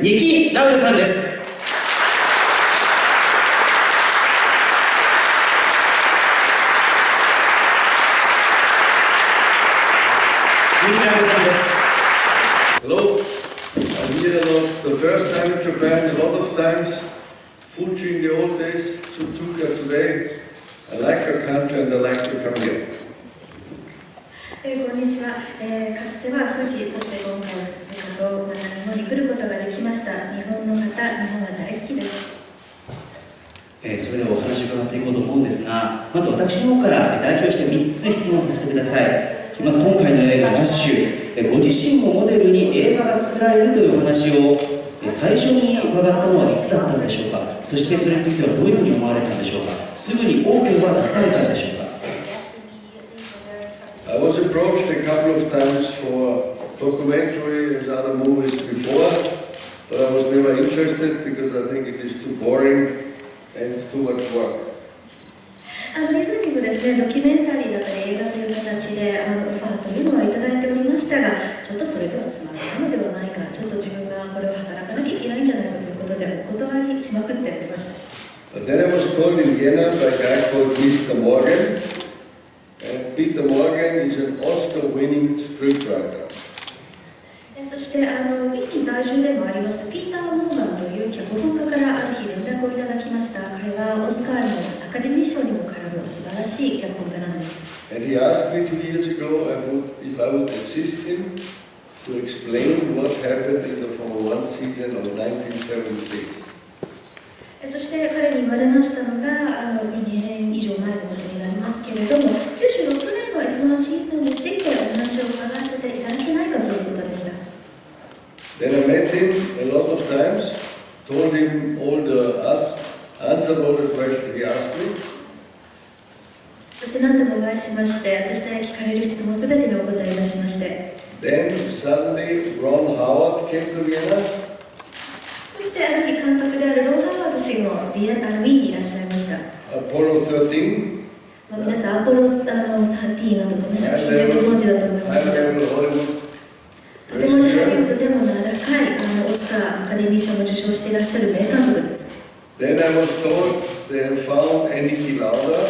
ニキ・ラウダさんです。ニキ・ラウダさんです。 Hello, I'm here the first time in Japan, a lot of times. Fuji in the old days, Suzuka today. I like your country and I like to come here. こんにちは。かつては富士、そして今回は鈴鹿とまた日本に来ることができました。日本の方、日本は大好きです。それではお話を伺っていこうと思うんですが、まず私の方から代表して3つ質問させてください。まず今回の映画「ラッシュ」、ご自身をモデルに映画が作られるというお話を最初に伺ったのはいつだったのでしょうか。そしてそれについてはどういうふうに思われたのでしょうか。すぐに OK は出されたのでしょうか。I was approached a couple of times for documentary and other movies before, but I was never interested because I think it is too boring and too much work. 以前にもですね、ドキュメンタリーだったり映画という形でオファーというのはいただいておりましたが、ちょっとそれではつまらないのではないか、ちょっと自分がこれを働かなきゃいけないんじゃないかということでお断りしまくっておりました。But then I was told in Vienna by a guy called Mr. Morgan, and Peter Morgan is an Oscar-winning scriptwriter. そしてウィーン在住でもありますピーター・モーガンという脚本家からある日連絡をいただきました。彼はオスカーのアカデミー賞にも絡む素晴らしい脚本家なんです。And he asked me 2 years ago if I would assist him to explain what happened in the Formula 1 season of 1976. そして彼に言われましたのが2年以上前のことになりますけれども、96年の F1 シーズンについてお話を伺わせていただけないかということでした。Then I met him a lot of times, told him answered all the questions he asked me. そして何度もお会いしまして、そして聞かれる質問すべてにお答えいたしまして。Then suddenly Ron Howard came to Vienna. そしてある日監督であるロン・ハワード氏もウィーンにいらっしゃいました。Apollo 13. 皆さんアポロ13などこの作品でご存知だと思いますが、とてもハリウッドでも名高いオスカーアカデミー賞も受賞していらっしゃる名監督です。Then I was told they have found Niki Lauda.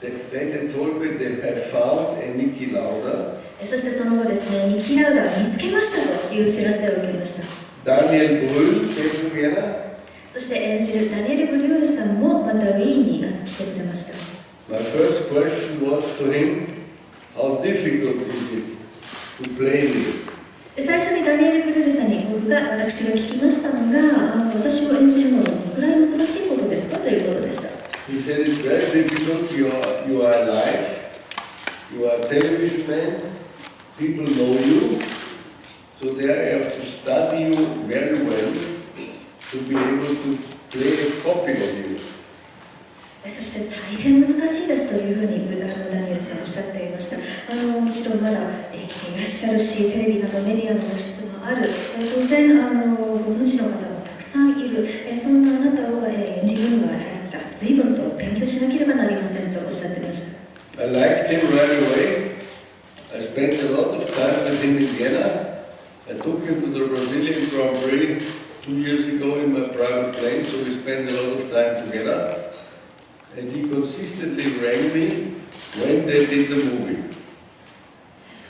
Then they told me they have found Niki Lauda. そしてその後ですね、ニキ・ラウダを見つけましたという知らせを受けました。Daniel Brühl came to Vienna. そして演じるダニエル・ブリュールさんもまたウィーンに来てくれました。My first question was to him, how difficult is it to play me? 最初にダニエル・ブリュールさんに私が聞きましたのが、私を演じるのはどのくらい難しいことですかということでした。He said it's very difficult. You are alive. You are a television man. People know you. So there I have to study you very well to be able to play a copy of you. そして大変難しいですというふうにダニエルさんおっしゃっていました。もちろんまだ生きていらっしゃるし、テレビなどメディアの露出もある、当然ご存知の方もたくさんいる、そんなあなたを演じるには随分と勉強しなければなりませんとおっしゃっていました。I liked him right away. I spent a lot of time with him in Vienna. I took him to the Brazilian Grand Prix 2 years ago in my private plane, so we spent a lot of time together. And he consistently rang me when they did the movie.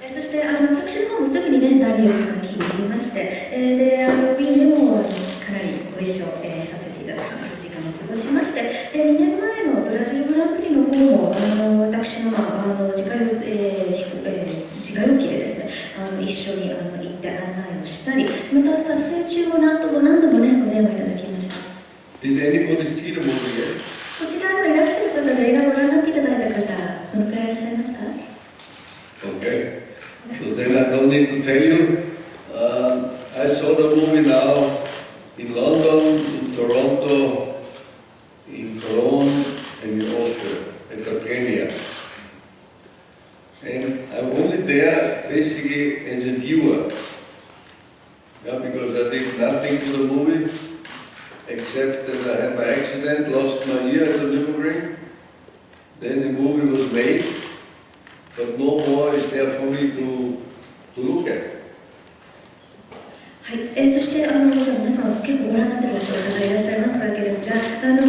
そして私の方もすぐにね、ダニエルさんを聞いていまして、でウィーンでもかなりご一緒、させていただきました。時間を過ごしまして、2年前のブラジルグランプリの方も私の自家用機でですね、一緒に行って案内をしたり、また撮影中も何度もね、お電話いただきました。Did anybody see the movie yet? こちらにいらっしゃる方で映画をご覧になっていただいた方、どのくらいいらっしゃいますか？ Okay. So then I don't need to tell you. I saw the movie now in London, in Toronto, in Cologne, and in Austria, at Catania. And I'm only there basically as a viewer. Yeah, because I did nothing to the movie except that I had my accident, lost my ear at the Nürburgring. Then the movie was made, but no more is there for me to look at. そしてじゃあ皆さん結構ご覧になっている方がいらっしゃいますわけですが、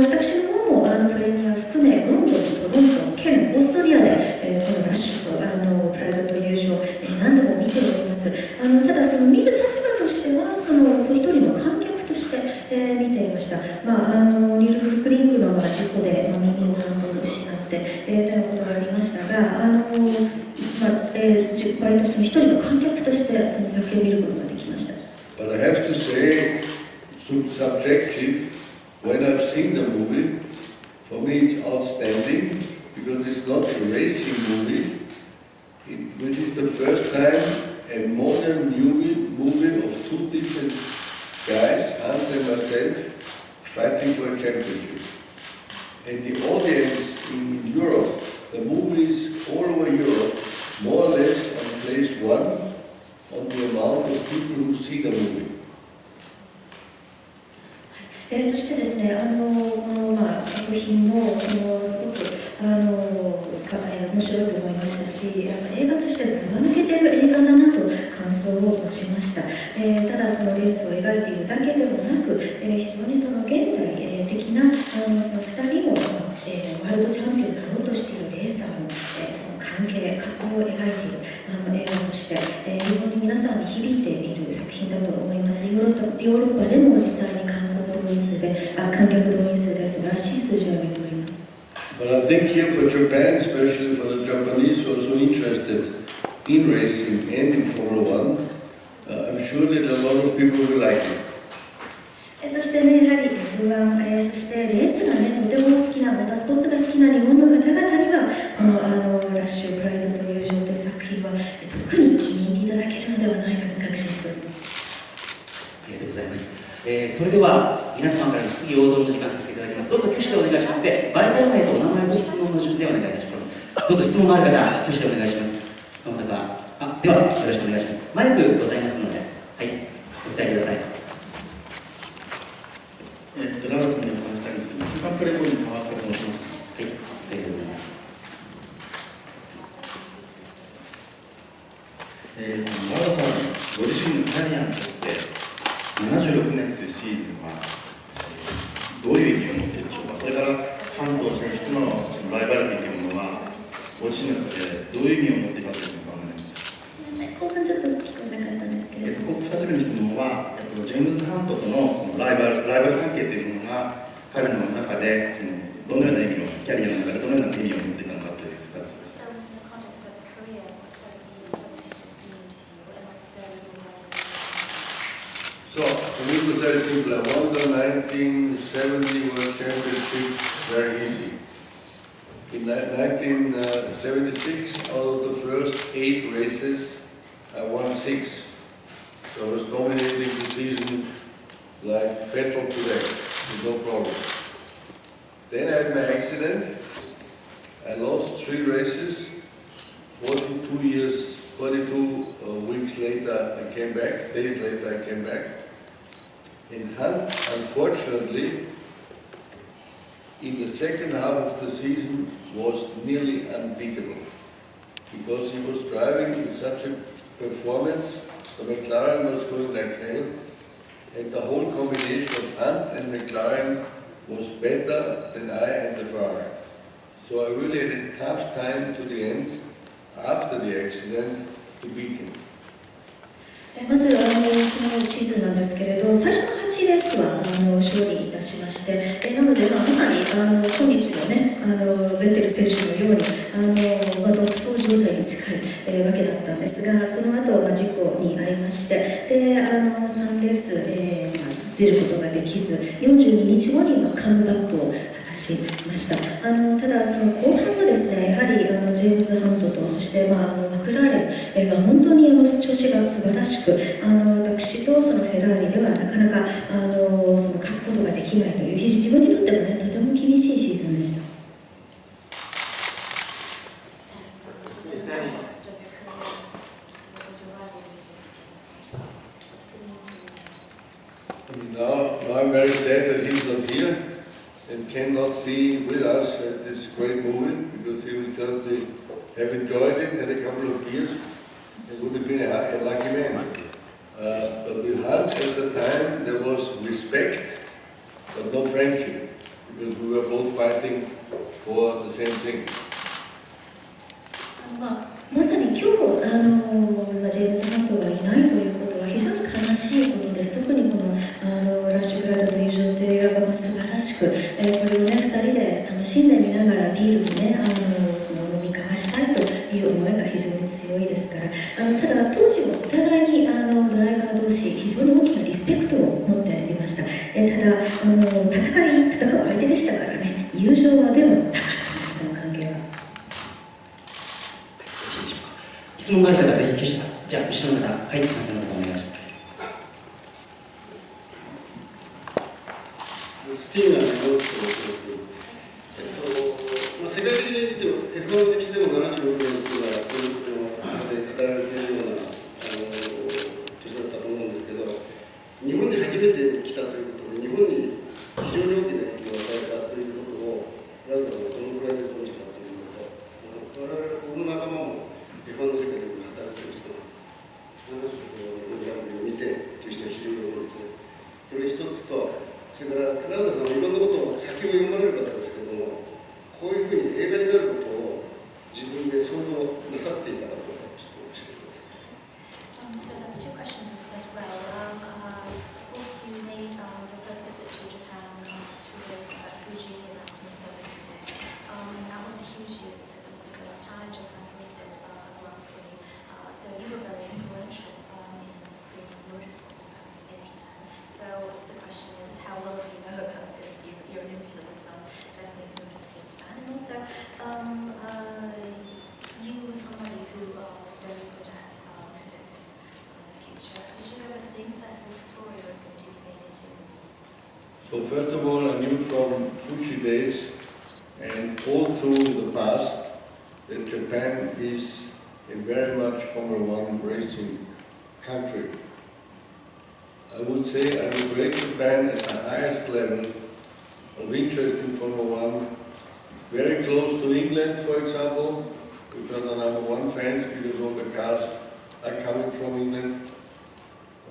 私の方もプレミア含めロンドン、トロント、ケルン、オーストリアで、このラッシュとプライドと友情、何度も見ております。ただその見る立場としてはその一人の観客として、見ていました。ニュール・フリンクの事故で、耳を半分失って、ということがありましたが、割とその一人の観客としてその作品を見ることができました。But I have to say, subjective, when I've seen the movie, for me it's outstanding because it's not a racing movie, which is the first time a modern movie of two different guys, Hans and myself, fighting for a championship. And the audience in Europe, the movies all over Europe, more or less on place one on the amount of people who see the movie. そしてですね、この作品もすごく面白いと思いましたし、映画としてずば抜けている映画だなと感想を持ちました。ただそのレースを描いているだけではなく、非常にその現代的なその2人のワールドチャンピオンになろうとしているレーサーのその関係、葛藤を描いている映画として、非常に皆さんに響いている作品だと思います。ヨーロッパでも実際に観客動員数で素晴らしい数字を上げております。But I think here for Japan, especially for the Japanese who are so interested in racing and in Formula One, I'm sure that a lot of people will like it. そしてね、やはり F1、そしてレースがね、とても好きな、モータースポーツが好きな日本の方々には、ラッシュ、プライドと友情という作品は、特に気に入っていただけるのではないかと確信しております。ありがとうございます。それでは皆様からの質疑応答の時間させていただきます。どうぞ挙手でお願いします。で、媒体名とお名前と質問の順でお願いいたします。どうぞ質問がある方、挙手でお願いします。どなたか、ではよろしくお願いします。マイクございますので、はい、お伝えください。ラウダさんにお話したいんですけど、スーパープレイボールに変わったと申します。はい、ありがとうございます。ラウダさん、ご自身のキャリアにとって76年というシーズンは、どういう意味を持っているでしょうか。それから関東選手とのライバルティというものは、ご自身の中でどういう意味を持っていたというふうにお考えになりますか。後半ちょっと聞こえなかったんですけれども、2つ目の質問は、ジェームズ・ハントとのライバル関係というものが彼の中でどのような意味を、キャリアの中でどのような意味を持っていたのかという2つです。So, for me it was very simple. I won the 1970 World Championship very easy. In 1976, out of the first 8 races, I won 6. So I was dominating the season like Vettel today, with no problem. Then I had my accident. I lost 3 races. 42 weeks later I came back, days later I came back. And Hunt, unfortunately, in the second half of the season was nearly unbeatable because he was driving in such a performance. The McLaren was going like hell, and the whole combination of Hunt and McLaren was better than I and the Ferrari. So I really had a tough time to the end, after the accident, to beat him. まずそのシーズンなんですけれど、最初の8レースは勝利いたしまして、なので、まさに今日のね、ベテル選手のように独走状態に近いわけだったんですが、その後事故に遭いまして、で3レース、出ることができず、42日後にカムバックを果たしました。ただその後半はですね、やはりジェームズ・ハントと、そしてマクラーレンが本当に調子が素晴らしく、私とそのフェラーリではなかなかその勝つことができないという、自分にとってもね、とても厳しいシーズンでした。Now I'm very sad that he's not here and cannot be with us at this great movie because he would certainly have enjoyed it, had a couple of years, and would have been a lucky man. But with Hans at the time there was respect, but no friendship, because we were both fighting for the same thing. まさに今日ジェームス・ハントがいないということは非常に悲しいことです。特にこのラッシュ・プライドと友情という映画が素晴らしく、これをね2人で楽しんで見ながらビールにねその飲み交わしたいという思いが非常に強いですから、ただ当時はお互いにドライバー同士非常に大きなリスペクトを持っていました。ただ戦う相手でしたからね、友情はでもなかったんです、その関係は。質問がある方はぜひじゃあ後ろの方、はい、男性の方お願いします。スティーナーのローチと申します。世界的に見ても F1 の歴史でも76年というのはそういう中で語られているような年だったと思うんですけど、日本に初めて来たということで日本に非常に大きな影響を与えたということをラウダがどのくらいで感じかということ、我々僕の仲間もF1 の世界で働いている人が76年のラグビーを見てという人は非常に多いですね。それ一つと、それからラウダさんはいろんなことを先を読まれる方ですけども、こういうふうに映画になることを自分で想像なさっていたかどうかちょっと教えてください。So that's two questions as well. Of course, you made your first visit to Japan to this Fuji in 1976. And that was a huge year because it was the first time Japan hosted a Grand Prix. So you were very influential in creating motorsports in Japan. So the question is, how well do you know about this? You're an influence on Japanese motorsports fan, and also you were somebody who was very good at predicting the future. Did you ever think that your story was going to be made into? So first of all, I knew from Fuji days and all through the past that Japan is a very much Formula One racing country. I would say I would rate Japan at the highest level of interest in Formula One, very close to England, for example, which are the number one fans because all the cars are coming from England.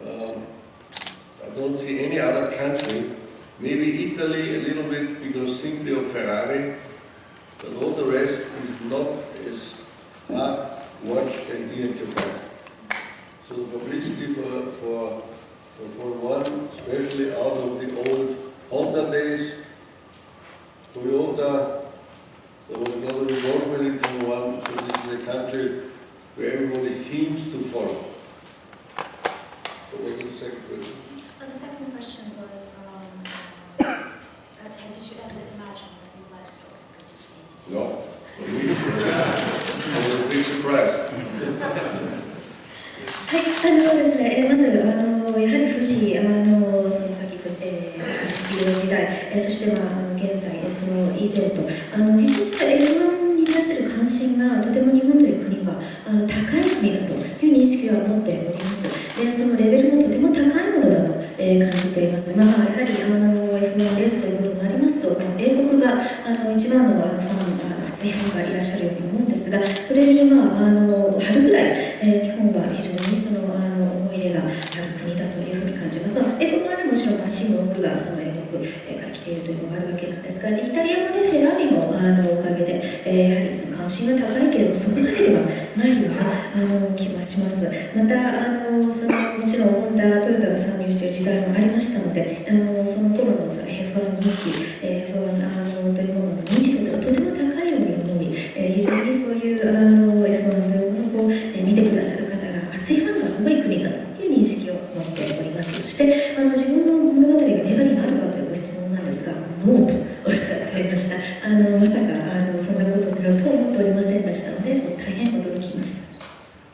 I don't see any other country, maybe Italy a little bit because simply of Ferrari, but all the rest is not as hard watched and here in Japan. So the publicity for Formula One, especially out of the old Honda days, Toyota, there was a lot of involvement in Formula One, so this is a country where everybody seems to follow. So what was the second question? The second question was, did you ever imagine that your life story is going to be made into? No, for me it was a big surprise. はい、ですね、まずやはり富士その先と、富士スピード時代、そして、現在その以前と非常にその F1 に対する関心がとても日本という国は高い国だという認識は持っております。でそのレベルもとても高いものだと、感じています。やはりF1 レースということになりますと、英国が一番の熱いファンがいらっしゃるように思うんですが、それに春ぐらい、日本は非常にその思い入れがある国だというふうに感じます。英国はね、もちろんマシンの多くがその英国から来ているというのがあるわけなんですが、イタリアもね、フェラーリのおかげで、やはりその関心が高いけれども、そこまでではないような気がします。またそのもちろんホンダ、トヨタが参入している時代もありましたので、その頃のその F1 人気、F1 というものの認知度がとても高いように思い、非常にそういうF1 というものを見てくださる方が熱いファンが多い国だという認識を持っております。そして自分の物語が映画になるかというご質問なんですが、ノーとおっしゃっておりました。まさかそんなことになるとは思っておりませんでしたので、大変驚きました。